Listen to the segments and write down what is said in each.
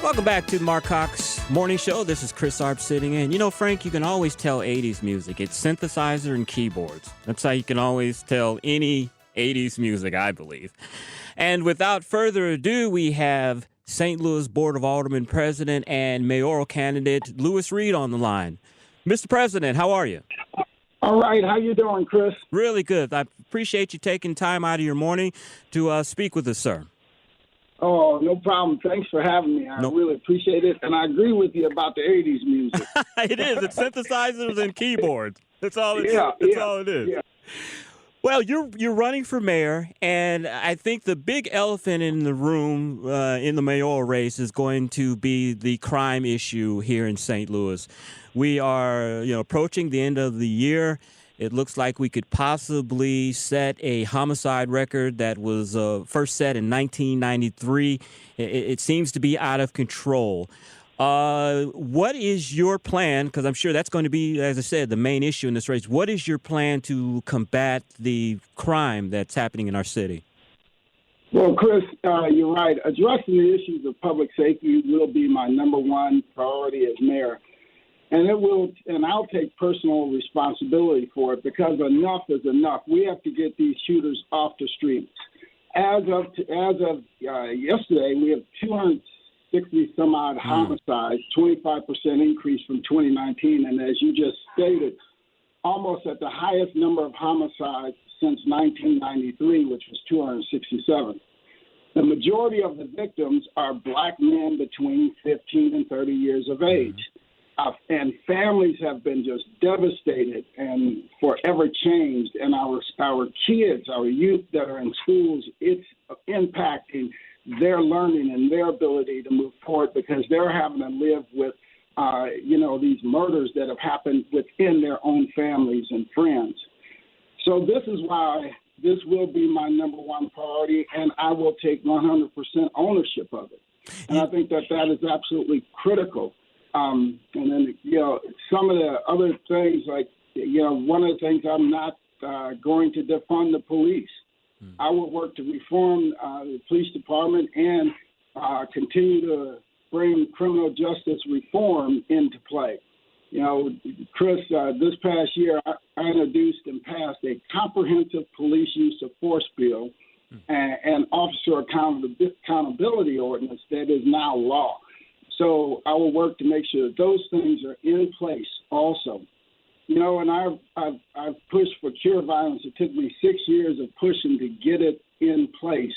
Welcome back to the Marc Cox Morning Show. This is Chris Arps sitting in. You know, Frank, you can always tell 80s music. It's synthesizer and keyboards. That's how you can always tell any 80s music, I believe. And without further ado, we have St. Louis Board of Aldermen President and mayoral candidate Louis Reed on the line. Mr. President, how are you? All right. How you doing, Chris? Really good. I appreciate you taking time out of your morning to speak with us, sir. Oh, no problem. Thanks for having me. I really appreciate it. And I agree with you about the 80s music. It is. It's synthesizers and keyboards. That's all it is. Yeah. Well, you're running for mayor, and I think the big elephant in the room in the mayoral race is going to be the crime issue here in St. Louis. We are, approaching the end of the year. It looks like we could possibly set a homicide record that was first set in 1993. It seems to be out of control. What is your plan? Because I'm sure that's going to be, as I said, the main issue in this race. What is your plan to combat the crime that's happening in our city? Well, Chris, you're right. Addressing the issues of public safety will be my number one priority as mayor. And I'll take personal responsibility for it because enough is enough. We have to get these shooters off the streets. As of yesterday, we have 260 some odd homicides, 25% increase from 2019, and as you just stated, almost at the highest number of homicides since 1993, which was 267. The majority of the victims are black men between 15 and 30 years of age. And families have been just devastated and forever changed. And our kids, our youth that are in schools, it's impacting their learning and their ability to move forward because they're having to live with, these murders that have happened within their own families and friends. So this is why this will be my number one priority, and I will take 100% ownership of it. And I think that is absolutely critical. And then, some of the other things like, one of the things I'm not going to defund the police. I will work to reform the police department and continue to bring criminal justice reform into play. Chris, this past year, I introduced and passed a comprehensive police use of force bill and officer accountability ordinance that is now law. So I will work to make sure that those things are in place also. And I've pushed for cure violence. It took me 6 years of pushing to get it in place.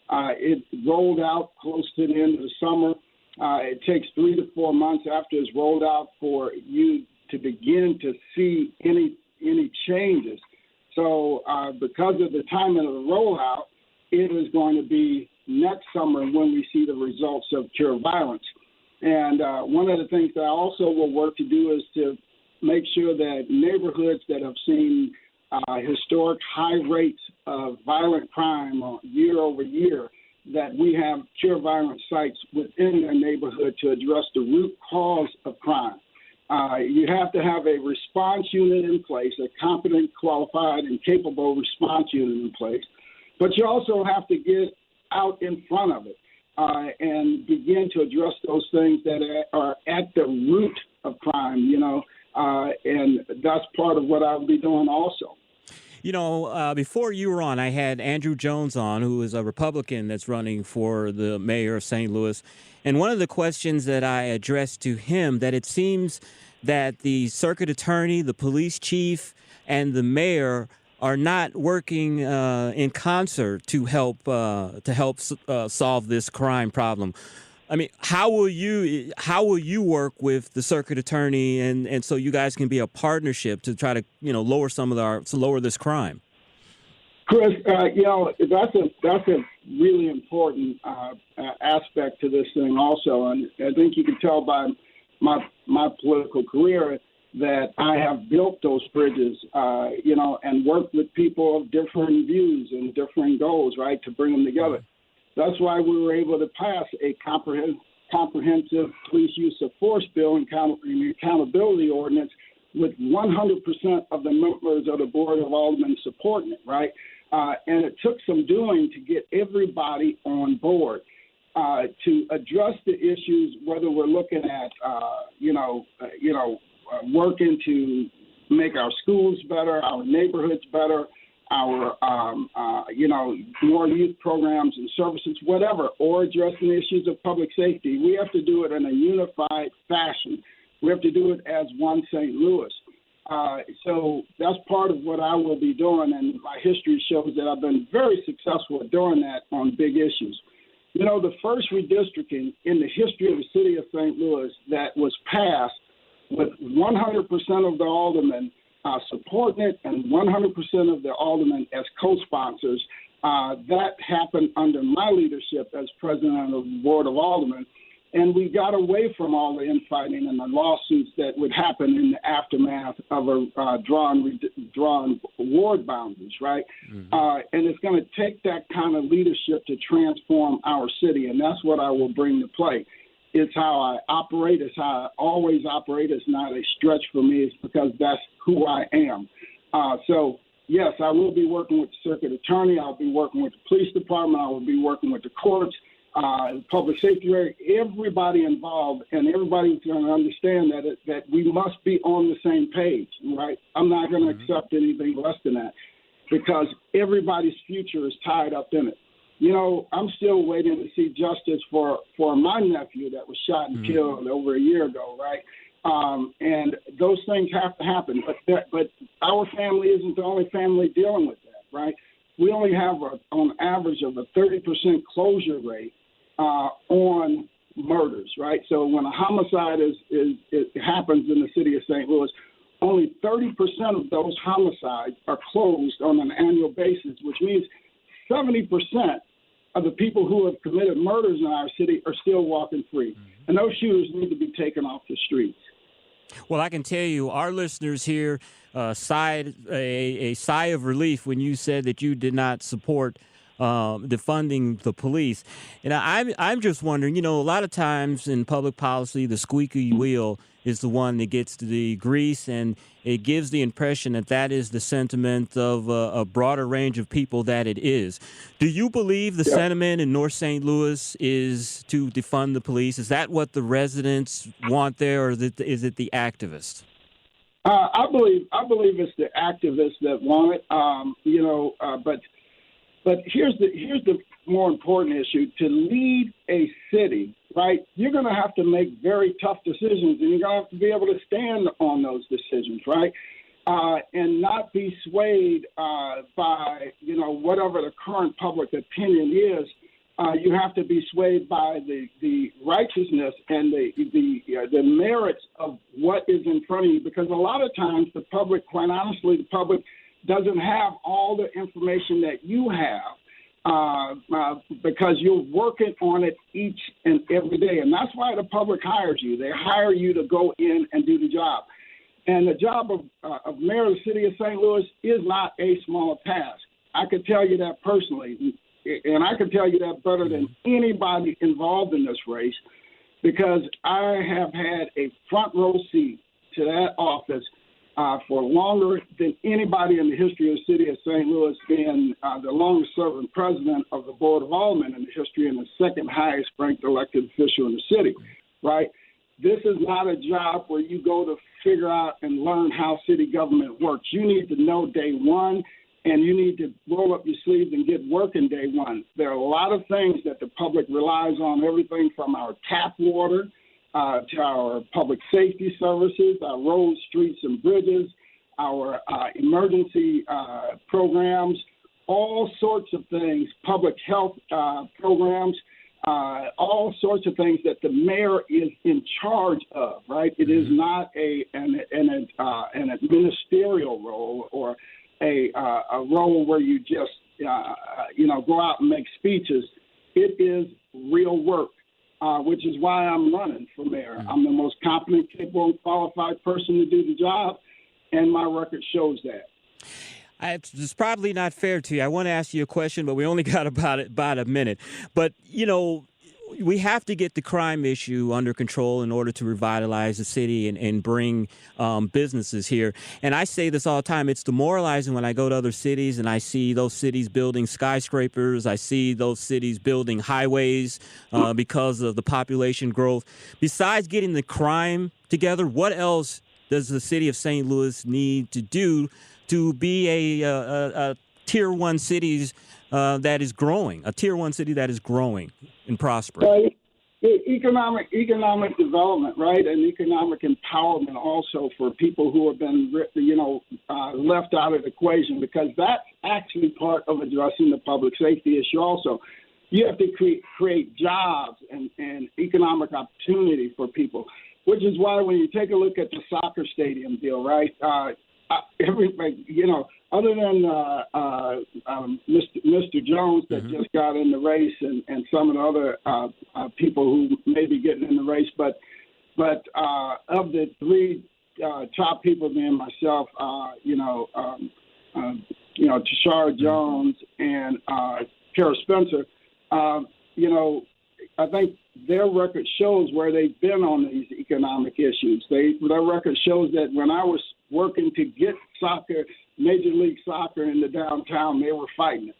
It rolled out close to the end of the summer. It takes 3 to 4 months after it's rolled out for you to begin to see any changes. So because of the timing of the rollout, it is going to be next summer when we see the results of cure violence. And one of the things that I also will work to do is to make sure that neighborhoods that have seen historic high rates of violent crime year over year, that we have cure violence sites within their neighborhood to address the root cause of crime. You have to have a response unit in place, a competent, qualified, and capable response unit in place. But you also have to get out in front of it. And begin to address those things that are at the root of crime, and that's part of what I'll be doing also. Before you were on, I had Andrew Jones on, who is a Republican that's running for the mayor of St. Louis. And one of the questions that I addressed to him, that it seems that the circuit attorney, the police chief, and the mayor are not working in concert to help solve this crime problem. I mean, how will you work with the circuit attorney and so you guys can be a partnership to try to lower this crime? Chris, that's a really important aspect to this thing also, and I think you can tell by my political career that I have built those bridges, and worked with people of different views and different goals, right, to bring them together. That's why we were able to pass a comprehensive police use of force bill and accountability ordinance with 100% of the members of the Board of Aldermen supporting it, right? And it took some doing to get everybody on board. to address the issues, whether we're looking at, working to make our schools better, our neighborhoods better, our, more youth programs and services, whatever, or addressing issues of public safety. We have to do it in a unified fashion. We have to do it as one St. Louis. So that's part of what I will be doing, and my history shows that I've been very successful at doing that on big issues. You know, the first redistricting in the history of the city of St. Louis that was passed with 100% of the aldermen supporting it and 100% of the aldermen as co-sponsors, that happened under my leadership as president of the Board of Aldermen. And we got away from all the infighting and the lawsuits that would happen in the aftermath of a drawn ward boundaries, right? Mm-hmm. And it's going to take that kind of leadership to transform our city, and that's what I will bring to play. It's how I operate. It's how I always operate. It's not a stretch for me. It's because that's who I am. So, yes, I will be working with the circuit attorney. I'll be working with the police department. I will be working with the courts. Public safety, everybody involved, and everybody's going to understand that we must be on the same page, right? I'm not going to accept anything less than that because everybody's future is tied up in it. You know, I'm still waiting to see justice for my nephew that was shot and killed over a year ago, right? And those things have to happen, but our family isn't the only family dealing with that, right? We only have, on average, of a 30% closure rate on murders, right? So when a homicide it happens in the city of St. Louis, only 30% of those homicides are closed on an annual basis, which means 70% of the people who have committed murders in our city are still walking free. Mm-hmm. And those shooters need to be taken off the streets. Well, I can tell you, our listeners here sighed a sigh of relief when you said that you did not support defunding the police. And I'm just wondering, you know, a lot of times in public policy, the squeaky wheel is the one that gets the grease, and it gives the impression that is the sentiment of a broader range of people that it is. Do you believe the sentiment in North St. Louis is to defund the police? Is that what the residents want there, or is it the activists? I believe it's the activists that want it. But here's the more important issue. To lead a city, right, you're going to have to make very tough decisions, and you're going to have to be able to stand on those decisions, right, and not be swayed by, whatever the current public opinion is. You have to be swayed by the righteousness and the merits of what is in front of you, because a lot of times the public, quite honestly, doesn't have all the information that you have because you're working on it each and every day. And that's why the public hires you. They hire you to go in and do the job. And the job of mayor of the city of St. Louis is not a small task. I can tell you that personally, and I can tell you that better than anybody involved in this race, because I have had a front row seat to that office for longer than anybody in the history of the city of St. Louis, being the longest-serving president of the Board of Aldermen in the history and the second highest-ranked elected official in the city, right? This is not a job where you go to figure out and learn how city government works. You need to know day one, and you need to roll up your sleeves and get working day one. There are a lot of things that the public relies on, everything from our tap water to our public safety services, our roads, streets, and bridges, our emergency programs, all sorts of things, public health programs, all sorts of things that the mayor is in charge of, right? It is not an ministerial role or a role where you just, go out and make speeches. It is real work. Which is why I'm running for mayor. I'm the most competent, capable, and qualified person to do the job, and my record shows that. It's probably not fair to you. I want to ask you a question, but we only got about a minute. But, we have to get the crime issue under control in order to revitalize the city and bring businesses here. And I say this all the time. It's demoralizing when I go to other cities and I see those cities building skyscrapers. I see those cities building highways because of the population growth. Besides getting the crime together, what else does the city of St. Louis need to do to be a Tier 1 cities that is growing, a Tier 1 city that is growing and prospering? Economic development, right, and economic empowerment also for people who have been, left out of the equation, because that's actually part of addressing the public safety issue also. You have to create jobs and economic opportunity for people, which is why when you take a look at the soccer stadium deal, right, everybody, other than Mr. Jones that just got in the race and some of the other people who may be getting in the race, but of the three top people, being myself, Tashara Jones and Kara Spencer, I think their record shows where they've been on these economic issues. Their record shows that when I was working to get soccer, Major League Soccer in the downtown, they were fighting it.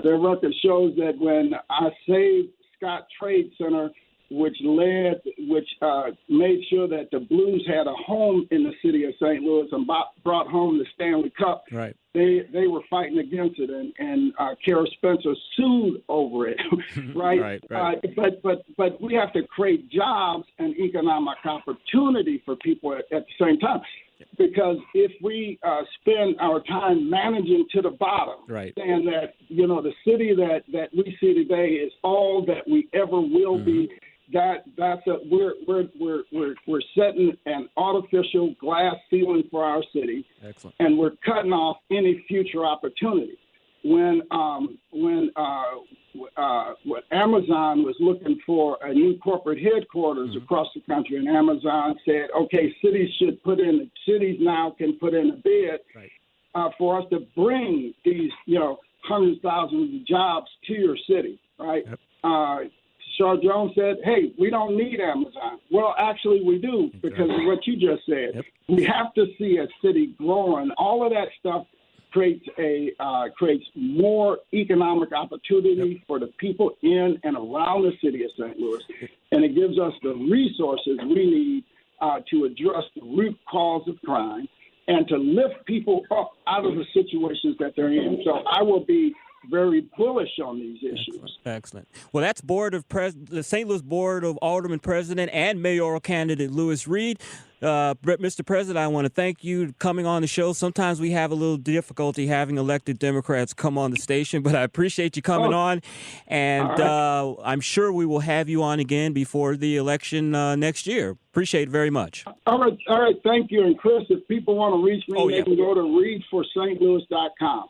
Their record shows that when I saved Scott Trade Center, which made sure that the Blues had a home in the city of St. Louis and brought home the Stanley Cup. Right. They were fighting against it, and Kara Spencer sued over it. Right. But we have to create jobs and economic opportunity for people at the same time. Because if we spend our time managing to the bottom, saying that the city that we see today is all that we ever will be, we're setting an artificial glass ceiling for our city. Excellent. And we're cutting off any future opportunity. When Amazon was looking for a new corporate headquarters across the country, and Amazon said, okay, cities now can put in a bid for us to bring these, hundreds of thousands of jobs to your city, right? Yep. Shar Jones said, hey, we don't need Amazon. Well, actually we do, because of what you just said. Yep. We have to see a city growing. All of that stuff creates more economic opportunity for the people in and around the city of St. Louis, and it gives us the resources we need to address the root cause of crime and to lift people up out of the situations that they're in. So I will be very bullish on these issues. Excellent. Well, that's the St. Louis Board of Aldermen President and mayoral candidate Louis Reed. Mr. President, I want to thank you for coming on the show. Sometimes we have a little difficulty having elected Democrats come on the station, but I appreciate you coming on, and I'm sure we will have you on again before the election next year. Appreciate it very much. All right. Thank you. And Chris, if people want to reach me, they can go to readforstlouis.com.